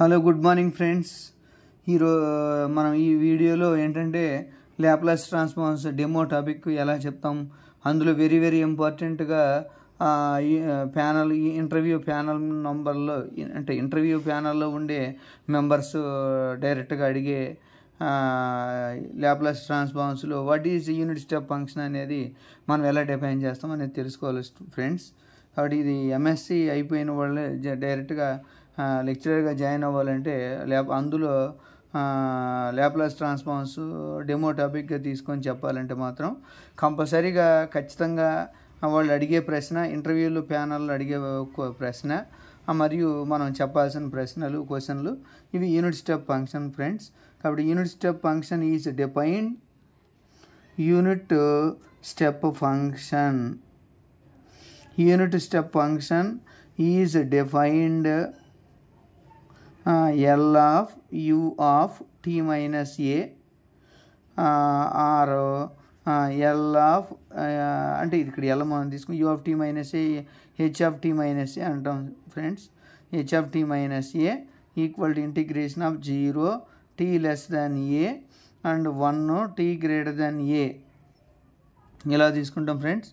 Hello good morning friends. మనం ఈ వీడియోలో ఏంటంటే లాప్లాస్ ట్రాన్స్ఫార్మ్స్ డెమో టాపిక్ ఎలా చెప్తాం, అందులో వెరీ ఇంపార్టెంట్గా ప్యానల్ ఇంటర్వ్యూ ప్యానల్ నంబర్లో అంటే ఇంటర్వ్యూ ప్యానల్లో ఉండే మెంబర్స్ డైరెక్ట్గా అడిగే లాప్లాస్ ట్రాన్స్ఫార్మ్స్లో what is unit step function అనేది మనం ఎలా డిఫైన్ చేస్తాం అనేది తెలుసుకోవాలి ఫ్రెండ్స్. కాబట్టి ఇది ఎంఎస్సి అయిపోయిన వాళ్ళే డైరెక్ట్గా లెక్చరర్గా జాయిన్ అవ్వాలంటే అందులో లాప్లాస్ ట్రాన్స్ఫార్మ్స్ డెమో టాపిక్గా తీసుకొని చెప్పాలంటే మాత్రం కంపల్సరీగా ఖచ్చితంగా వాళ్ళు అడిగే ప్రశ్న, ఇంటర్వ్యూలు ప్యానల్లో అడిగే ప్రశ్న మరియు మనం చెప్పాల్సిన క్వశ్చన్లు ఇవి యూనిట్ స్టెప్ ఫంక్షన్ ఫ్రెండ్స్. కాబట్టి unit step function is defined unit step function is defined L of u of t minus a or L of అంటే ఇక్కడ L మనం తీసుకుని u of t minus a h of t minus a అంటాం friends. h of t minus a equal to integration of 0 t less than a and 1 t greater than a ఇలా తీసుకుంటాం friends.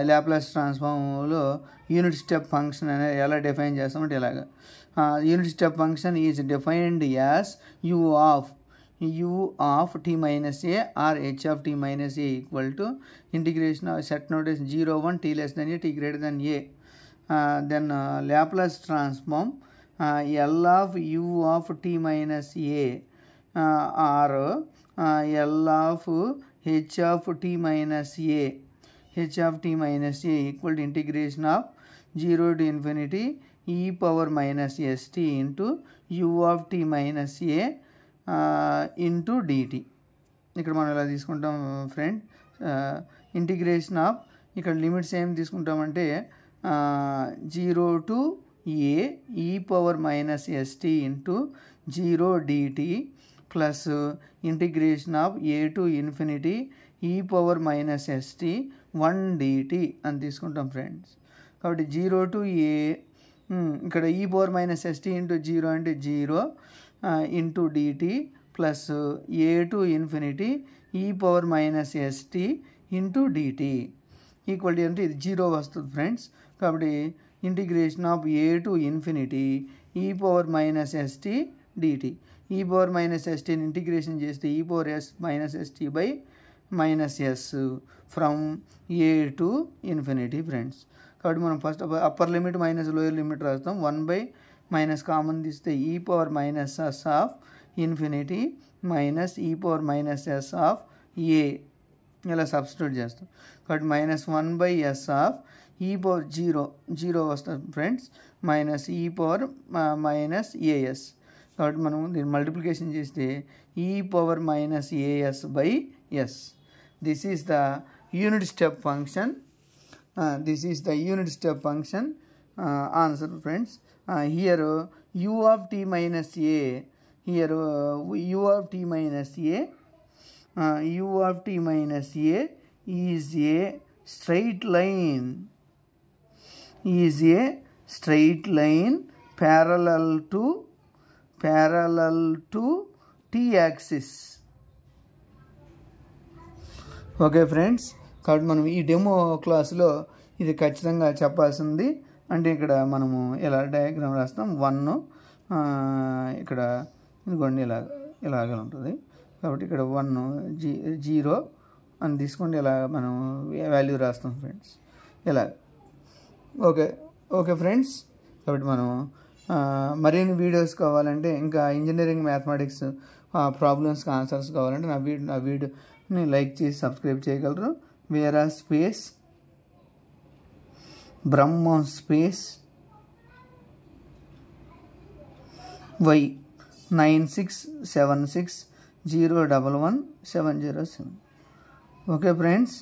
Laplace ట్రాన్స్ఫార్మ్లో unit step function అనేది ఎలా define చేస్తామంటే ఇలాగా unit step function is defined as u of t minus a or h of t minus a equal to integration of set notation 0 1 t less than a t greater than a. Then Laplace transform L of u of t minus a or L of h of t minus a equal to integration of 0 to infinity e power minus st into u of t minus a into dt. ఇక్కడ మనం ఎలా తీసుకుంటాం friend, integration of ఇక్కడ limits ఏం తీసుకుంటామంటే 0 to a e power minus st into 0 dt plus integration of a to infinity e power minus st 1 dt అని తీసుకుంటాం friends. కాబట్టి 0 to a ఇక్కడ e power minus st into 0 అంటే 0 into dt plus a to infinity e power minus st into dt equal అంటే ఇది 0 వస్తుంది friends. కాబట్టి integration of a to infinity e power minus st dt, e power minus st integration చేస్తే e power s minus st by minus s from a to infinity friends. కాబట్టి మనం first upper limit minus lower limit రాస్తాం. 1 by minus common తీస్తే e power minus s of infinity minus e power minus s of a ఇలా substitute చేస్తాం. కాబట్టి -1 by s of e power 0 వస్తుంది friends, minus e power minus as. కాబట్టి మనం దీన్ని multiplication చేస్తే e power minus as by s. This is the unit step function. Answer friends. Here u of t minus a. U of t minus a is a straight line parallel to t axis. Okay friends, కాబట్టి మనం ఈ demo క్లాస్లో ఇది ఖచ్చితంగా చెప్పాల్సింది. అంటే ఇక్కడ మనము ఇలా డయాగ్రామ్ రాస్తాం. 1 ఇక్కడ ఇదిగోండి ఇలాగ ఉంటుంది. కాబట్టి ఇక్కడ 1 0 అని తీసుకోండి, ఇలా మనం వాల్యూ రాస్తాం ఫ్రెండ్స్ ఇలా. ఓకే ఫ్రెండ్స్, కాబట్టి మనం మరిన్ని వీడియోస్ కావాలంటే ఇంకా ఇంజనీరింగ్ మ్యాథమెటిక్స్ ప్రాబ్లమ్స్కి ఆన్సర్స్ కావాలంటే నా వీడియోని లైక్ చేసి సబ్స్క్రైబ్ చేయగలరు. వేరా స్పేస్ బ్రహ్మ స్పేస్ y 9676011707. ఓకే ఫ్రెండ్స్,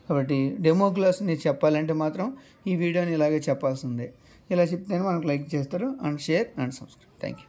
కాబట్టి డెమో క్లాస్ని చెప్పాలంటే మాత్రం ఈ వీడియోని ఇలాగే చెప్పాల్సిందే. ఇలా చెప్తేనే మనకు లైక్ చేస్తారు and share and subscribe. Thank you.